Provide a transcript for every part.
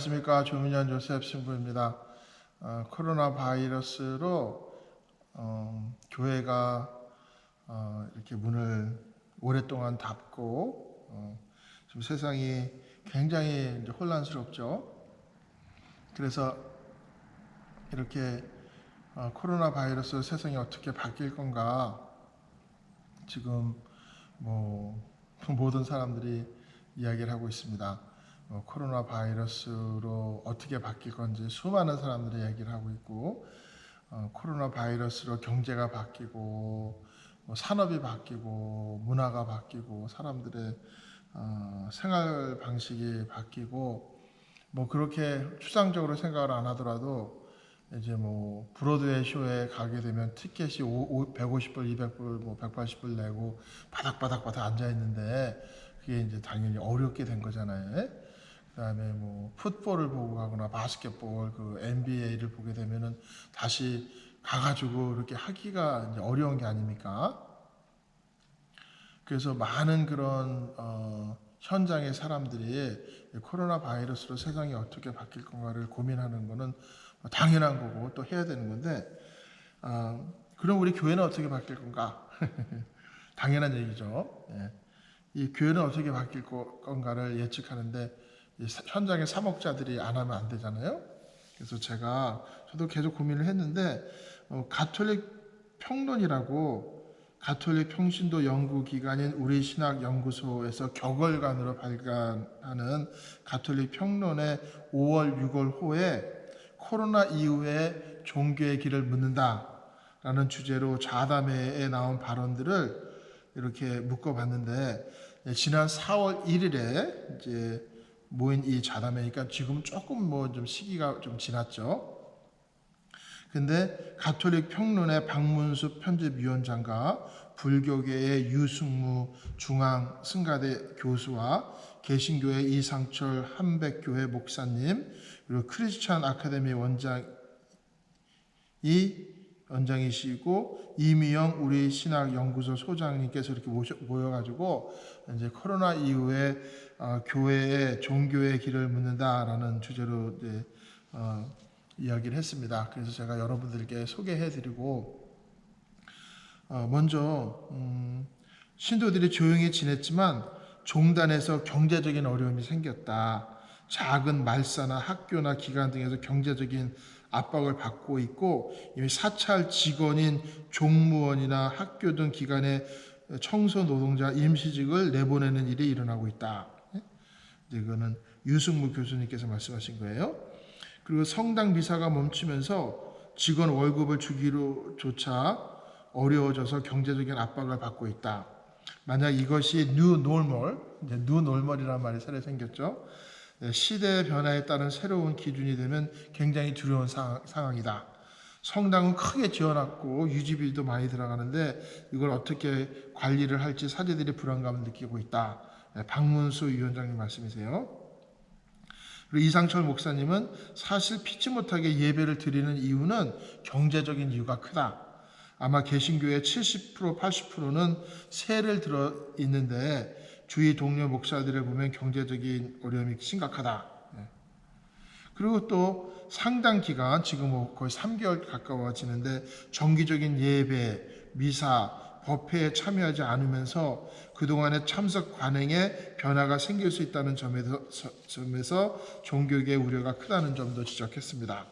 안녕하십니까. 조민현 조셉 신부입니다. 코로나 바이러스로 교회가 이렇게 문을 오랫동안 닫고 지금 세상이 굉장히 이제 혼란스럽죠. 그래서 이렇게 코로나 바이러스 세상이 어떻게 바뀔 건가 지금 모든 사람들이 이야기를 하고 있습니다. 코로나 바이러스로 어떻게 바뀔 건지 수많은 사람들이 얘기를 하고 있고, 코로나 바이러스로 경제가 바뀌고 산업이 바뀌고 문화가 바뀌고 사람들의 생활 방식이 바뀌고, 그렇게 추상적으로 생각을 안 하더라도 이제 브로드웨이 쇼에 가게 되면 티켓이 150불, 200불, 180불 내고 바닥바닥 앉아 있는데 그게 이제 당연히 어렵게 된 거잖아요. 그다음에 풋볼을 보고 가거나 바스켓볼, NBA를 보게 되면은 다시 가가지고 이렇게 하기가 이제 어려운 게 아닙니까? 그래서 많은 그런 현장의 사람들이 코로나 바이러스로 세상이 어떻게 바뀔 건가를 고민하는 거는 당연한 거고 또 해야 되는 건데, 그럼 우리 교회는 어떻게 바뀔 건가? 당연한 얘기죠. 이 교회는 어떻게 바뀔 건가를 예측하는데 현장의 사목자들이 안 하면 안 되잖아요. 그래서 저도 계속 고민을 했는데, 가톨릭 평론이라고 가톨릭 평신도 연구기관인 우리신학연구소에서 격월간으로 발간하는 가톨릭 평론의 5월, 6월 호에 코로나 이후에 종교의 길을 묻는다라는 주제로 자담회에 나온 발언들을 이렇게 묶어봤는데, 지난 4월 1일에 이제 모인 이 자담회니까 지금 조금 좀 시기가 좀 지났죠. 근데 가톨릭 평론의 박문수 편집위원장과 불교계의 유승무 중앙 승가대 교수와 개신교의 이상철 한백교회 목사님, 그리고 크리스찬 아카데미 원장이시고 이미영 우리 신학연구소 소장님께서 이렇게 모여가지고 이제 코로나 이후에 교회의 종교의 길을 묻는다라는 주제로 이제 이야기를 했습니다. 그래서 제가 여러분들께 소개해드리고, 먼저 신도들이 조용히 지냈지만 종단에서 경제적인 어려움이 생겼다. 작은 말사나 학교나 기관 등에서 경제적인 압박을 받고 있고, 이미 사찰 직원인 종무원이나 학교 등 기관의 청소 노동자 임시직을 내보내는 일이 일어나고 있다. 이거는 유승무 교수님께서 말씀하신 거예요. 그리고 성당 미사가 멈추면서 직원 월급을 주기로조차 어려워져서 경제적인 압박을 받고 있다. 만약 이것이 뉴 노멀이라는 말이 새로 생겼죠. 시대의 변화에 따른 새로운 기준이 되면 굉장히 두려운 상황이다. 성당은 크게 지어놨고 유지비도 많이 들어가는데 이걸 어떻게 관리를 할지 사제들이 불안감을 느끼고 있다. 박문수 위원장님 말씀이세요. 그리고 이상철 목사님은 사실 피치 못하게 예배를 드리는 이유는 경제적인 이유가 크다. 아마 개신교의 70%, 80%는 세를 들어 있는데 주위 동료 목사들을 보면 경제적인 어려움이 심각하다. 그리고 또 상당 기간, 지금 거의 3개월 가까워지는데 정기적인 예배, 미사, 법회에 참여하지 않으면서 그동안의 참석 관행에 변화가 생길 수 있다는 점에서 종교계의 우려가 크다는 점도 지적했습니다.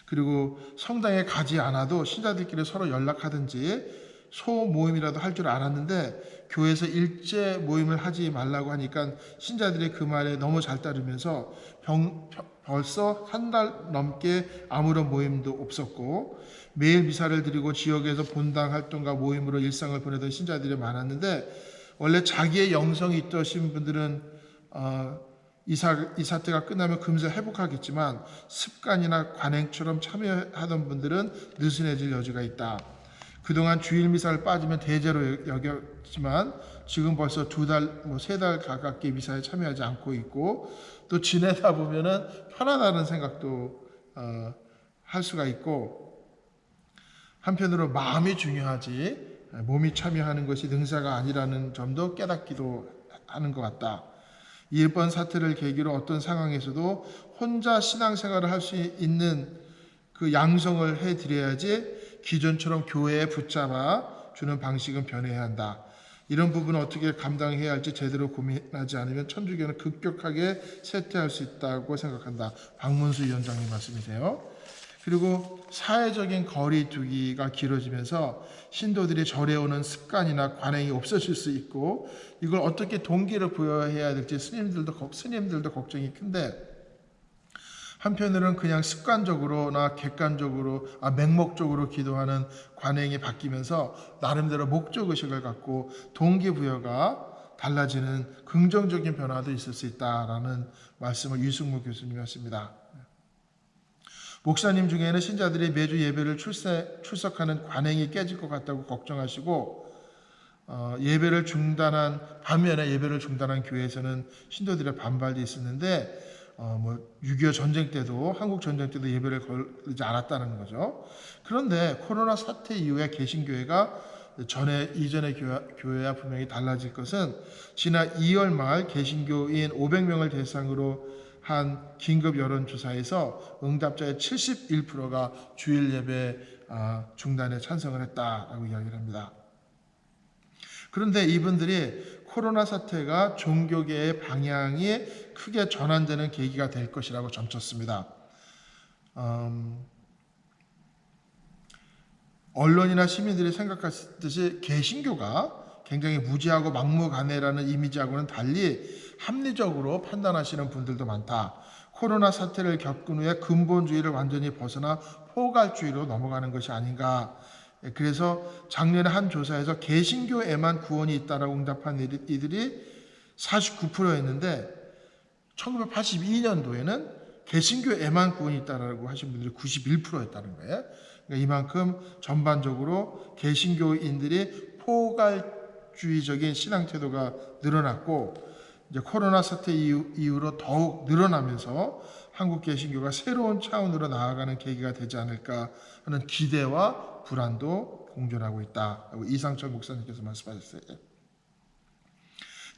그리고 성당에 가지 않아도 신자들끼리 서로 연락하든지 소모임이라도 할 줄 알았는데 교회에서 일제 모임을 하지 말라고 하니까 신자들이 그 말에 너무 잘 따르면서 벌써 한 달 넘게 아무런 모임도 없었고, 매일 미사를 드리고 지역에서 본당 활동과 모임으로 일상을 보내던 신자들이 많았는데, 원래 자기의 영성이 있으신 분들은 이 사태가 끝나면 금세 회복하겠지만 습관이나 관행처럼 참여하던 분들은 느슨해질 여지가 있다. 그동안 주일 미사를 빠지면 대죄로 여겼지만 지금 벌써 2달, 3달 가깝게 미사에 참여하지 않고 있고, 또 지내다 보면은 편하다는 생각도 할 수가 있고, 한편으로 마음이 중요하지 몸이 참여하는 것이 능사가 아니라는 점도 깨닫기도 하는 것 같다. 이번 사태를 계기로 어떤 상황에서도 혼자 신앙생활을 할 수 있는 그 양성을 해드려야지 기존처럼 교회에 붙잡아 주는 방식은 변해야 한다. 이런 부분을 어떻게 감당해야 할지 제대로 고민하지 않으면 천주교는 급격하게 쇠퇴할 수 있다고 생각한다. 박문수 위원장님 말씀이세요. 그리고 사회적인 거리 두기가 길어지면서 신도들이 절에 오는 습관이나 관행이 없어질 수 있고 이걸 어떻게 동기를 부여해야 될지 스님들도 걱정이 큰데 한편으로는 그냥 습관적으로나 객관적으로 맹목적으로 기도하는 관행이 바뀌면서 나름대로 목적의식을 갖고 동기부여가 달라지는 긍정적인 변화도 있을 수 있다라는 말씀을 유승무 교수님이 하십니다. 목사님 중에는 신자들이 매주 예배를 출석하는 관행이 깨질 것 같다고 걱정하시고 반면에 예배를 중단한 교회에서는 신도들의 반발이 있었는데 6.25 전쟁 때도 한국 전쟁 때도 예배를 걸지 않았다는 거죠. 그런데 코로나 사태 이후에 개신교회가 이전의 교회와 분명히 달라질 것은 지난 2월 말 개신교인 500명을 대상으로 한 긴급 여론조사에서 응답자의 71%가 주일 예배 중단에 찬성을 했다라고 이야기를 합니다. 그런데 이분들이 코로나 사태가 종교계의 방향이 크게 전환되는 계기가 될 것이라고 점쳤습니다. 언론이나 시민들이 생각하듯이 개신교가 굉장히 무지하고 막무가내라는 이미지하고는 달리 합리적으로 판단하시는 분들도 많다. 코로나 사태를 겪은 후에 근본주의를 완전히 벗어나 포괄주의로 넘어가는 것이 아닌가. 그래서 작년에 한 조사에서 개신교에만 구원이 있다라고 응답한 이들이 49%였는데 1982년도에는 개신교에만 구원이 있다라고 하신 분들이 91%였다는 거예요. 그러니까 이만큼 전반적으로 개신교인들이 포괄주의적인 신앙 태도가 늘어났고 이제 코로나 사태 이후로 더욱 늘어나면서 한국 개신교가 새로운 차원으로 나아가는 계기가 되지 않을까 하는 기대와 불안도 공존하고 있다고 이상철 목사님께서 말씀하셨어요.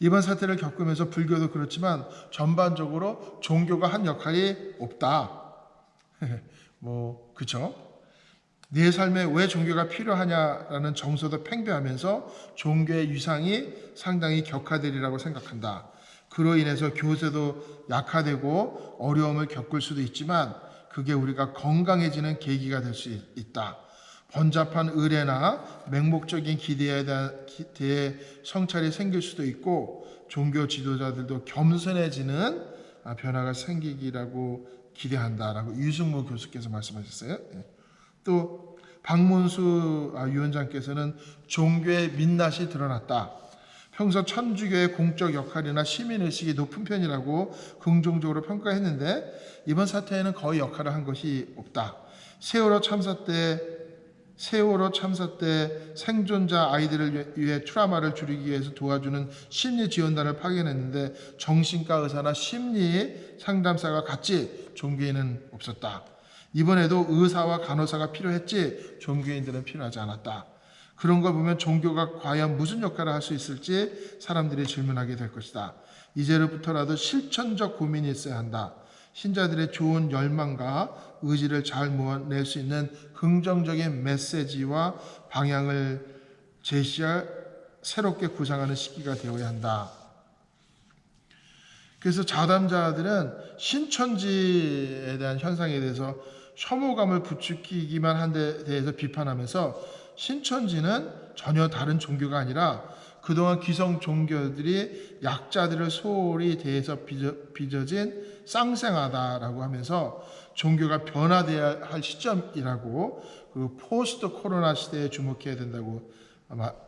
이번 사태를 겪으면서 불교도 그렇지만 전반적으로 종교가 한 역할이 없다. 그렇죠? 내 삶에 왜 종교가 필요하냐라는 정서도 팽배하면서 종교의 위상이 상당히 격화되리라고 생각한다. 그로 인해서 교세도 약화되고 어려움을 겪을 수도 있지만 그게 우리가 건강해지는 계기가 될 수 있다. 번잡한 의례나 맹목적인 기대에 대해 성찰이 생길 수도 있고 종교 지도자들도 겸손해지는 변화가 생기기라고 기대한다라고 유승모 교수께서 말씀하셨어요. 또 박문수 위원장께서는 종교의 민낯이 드러났다. 평소 천주교의 공적 역할이나 시민의식이 높은 편이라고 긍정적으로 평가했는데 이번 사태에는 거의 역할을 한 것이 없다. 세월호 참사 때 생존자 아이들을 위해 트라우마를 줄이기 위해서 도와주는 심리 지원단을 파견했는데 정신과 의사나 심리 상담사가 같이 종교인은 없었다. 이번에도 의사와 간호사가 필요했지 종교인들은 필요하지 않았다. 그런 걸 보면 종교가 과연 무슨 역할을 할 수 있을지 사람들이 질문하게 될 것이다. 이제부터라도 실천적 고민이 있어야 한다. 신자들의 좋은 열망과 의지를 잘 모아낼 수 있는 긍정적인 메시지와 방향을 제시할 새롭게 구상하는 시기가 되어야 한다. 그래서 자담자들은 신천지에 대한 현상에 대해서 혐오감을 부추기기만 한 데 대해서 비판하면서 신천지는 전혀 다른 종교가 아니라 그동안 기성 종교들이 약자들을 소홀히 대해서 빚어진 쌍생하다라고 하면서 종교가 변화되어야 할 시점이라고 그 포스트 코로나 시대에 주목해야 된다고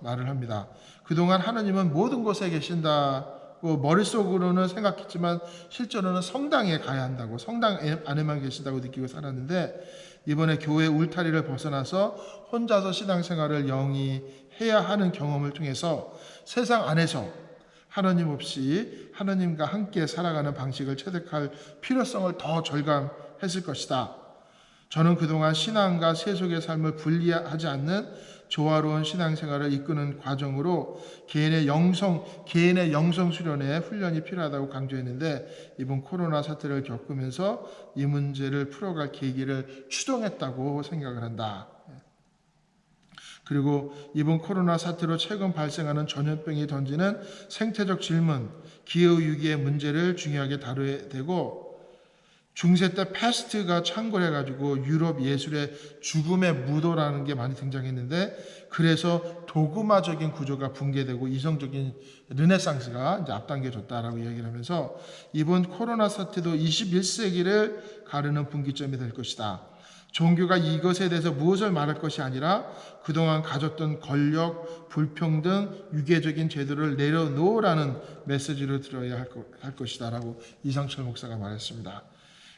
말을 합니다. 그동안 하나님은 모든 곳에 계신다고 머릿속으로는 생각했지만 실제로는 성당에 가야 한다고 성당 안에만 계신다고 느끼고 살았는데 이번에 교회 울타리를 벗어나서 혼자서 신앙생활을 영위 해야 하는 경험을 통해서 세상 안에서 하나님 없이 하나님과 함께 살아가는 방식을 체득할 필요성을 더 절감했을 것이다. 저는 그동안 신앙과 세속의 삶을 분리하지 않는 조화로운 신앙생활을 이끄는 과정으로 개인의 영성 수련에 훈련이 필요하다고 강조했는데, 이번 코로나 사태를 겪으면서 이 문제를 풀어갈 계기를 추동했다고 생각을 한다. 그리고 이번 코로나 사태로 최근 발생하는 전염병이 던지는 생태적 질문, 기후위기의 문제를 중요하게 다뤄야 되고, 중세 때 패스트가 창궐해 가지고 유럽 예술의 죽음의 무도라는 게 많이 등장했는데, 그래서 도그마적인 구조가 붕괴되고 이성적인 르네상스가 이제 앞당겨졌다라고 이야기를 하면서, 이번 코로나 사태도 21세기를 가르는 분기점이 될 것이다. 종교가 이것에 대해서 무엇을 말할 것이 아니라 그동안 가졌던 권력, 불평등, 유계적인 제도를 내려놓으라는 메시지를 들어야 할 것이다 라고 이상철 목사가 말했습니다.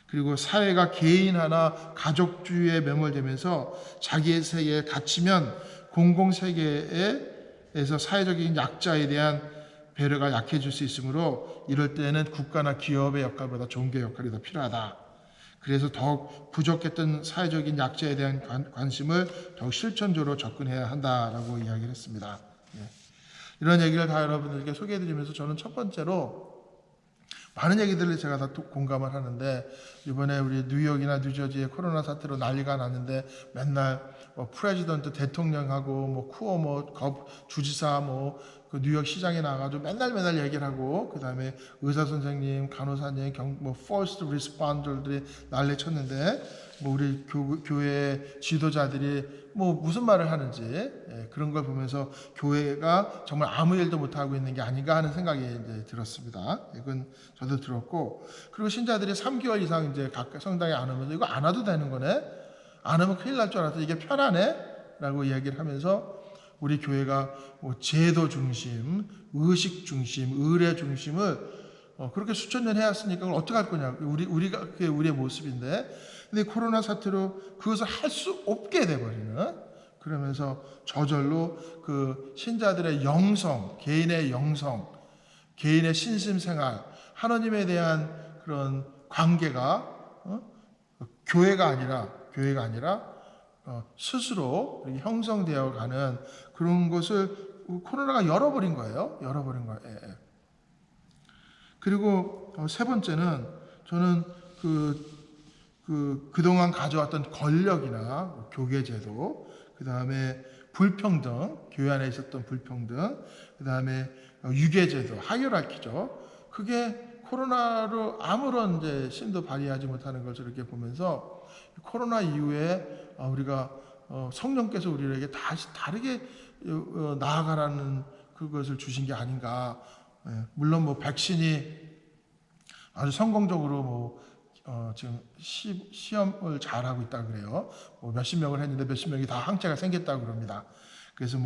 그리고 사회가 개인화나 가족주의에 매몰되면서 자기의 세계에 갇히면 공공세계에서 사회적인 약자에 대한 배려가 약해질 수 있으므로, 이럴 때는 국가나 기업의 역할보다 종교의 역할이 더 필요하다. 그래서 더욱 부족했던 사회적인 약자에 대한 관심을 더욱 실천적으로 접근해야 한다라고 이야기를 했습니다. 이런 얘기를 다 여러분들께 소개해드리면서 저는 첫 번째로 많은 얘기들을 제가 다 공감을 하는데, 이번에 우리 뉴욕이나 뉴저지의 코로나 사태로 난리가 났는데 맨날 프레지던트 대통령하고 쿠오모 주지사 그 뉴욕 시장에 나가가지고 맨날 얘기를 하고, 그 다음에 의사 선생님, 간호사님, first responder들이 난리 쳤는데, 우리 교회 지도자들이 무슨 말을 하는지, 그런 걸 보면서 교회가 정말 아무 일도 못 하고 있는 게 아닌가 하는 생각이 이제 들었습니다. 이건 저도 들었고, 그리고 신자들이 3개월 이상 이제 각 성당에 안 오면서 이거 안 와도 되는 거네, 안 오면 큰일 날 줄 알았어, 이게 편하네라고 이야기를 하면서, 우리 교회가 제도 중심, 의식 중심, 의례 중심을 그렇게 수천 년 해왔으니까 그걸 어떻게 할 거냐. 우리가 그게 우리의 모습인데, 근데 코로나 사태로 그것을 할 수 없게 돼버리는, 그러면서 저절로 그 신자들의 영성, 개인의 영성, 개인의 신심생활, 하나님에 대한 그런 관계가 교회가 아니라 스스로 형성되어 가는 그런 것을 코로나가 열어버린 거예요. 그리고 세 번째는, 저는 그동안 가져왔던 권력이나 교계제도, 그 다음에 불평등, 교회 안에 있었던 불평등, 그 다음에 유계제도, 하이어라키죠. 그게 코로나로 아무런 이제 심도 발휘하지 못하는 것을 이렇게 보면서, 코로나 이후에 우리가 성령께서 우리에게 다시 다르게 나아가라는 그것을 주신 게 아닌가. 물론 백신이 아주 성공적으로 지금 시험을 잘하고 있다 그래요. 몇십 명을 했는데 몇십 명이 다 항체가 생겼다고 그럽니다. 그래서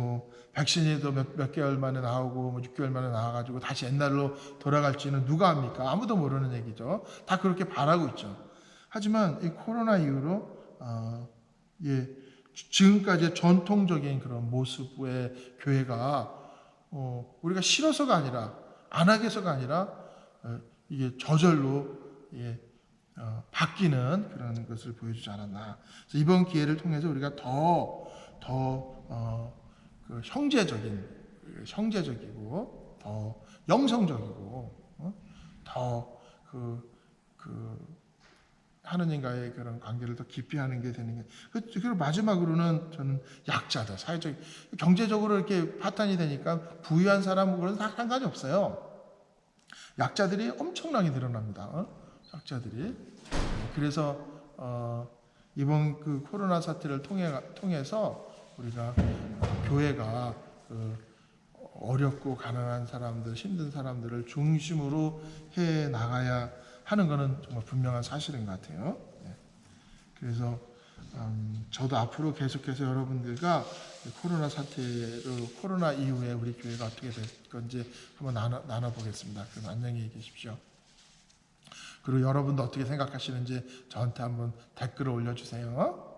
백신이 또 몇 개월 만에 나오고 6개월 만에 나와가지고 다시 옛날로 돌아갈지는 누가 합니까? 아무도 모르는 얘기죠. 다 그렇게 바라고 있죠. 하지만 이 코로나 이후로 지금까지의 전통적인 그런 모습의 교회가 우리가 싫어서가 아니라, 안 하겠어가 아니라 이게 저절로 바뀌는 그런 것을 보여주지 않았나. 그래서 이번 기회를 통해서 우리가 더 형제적이고 더 영성적이고 더 하느님과의 그런 관계를 더 깊이 하는 게 되는 게. 그리고 마지막으로는 저는 약자들, 사회적, 경제적으로 이렇게 파탄이 되니까 부유한 사람은 다 상관이 없어요. 약자들이 엄청나게 늘어납니다. 약자들이. 그래서 이번 그 코로나 사태를 통해서 우리가 교회가 어렵고 가난한 사람들, 힘든 사람들을 중심으로 해 나가야 하는 것은 정말 분명한 사실인 것 같아요. 그래서 저도 앞으로 계속해서 여러분들과 코로나 이후에 우리 교회가 어떻게 될 건지 한번 나눠보겠습니다. 그럼 안녕히 계십시오. 그리고 여러분도 어떻게 생각하시는지 저한테 한번 댓글을 올려주세요.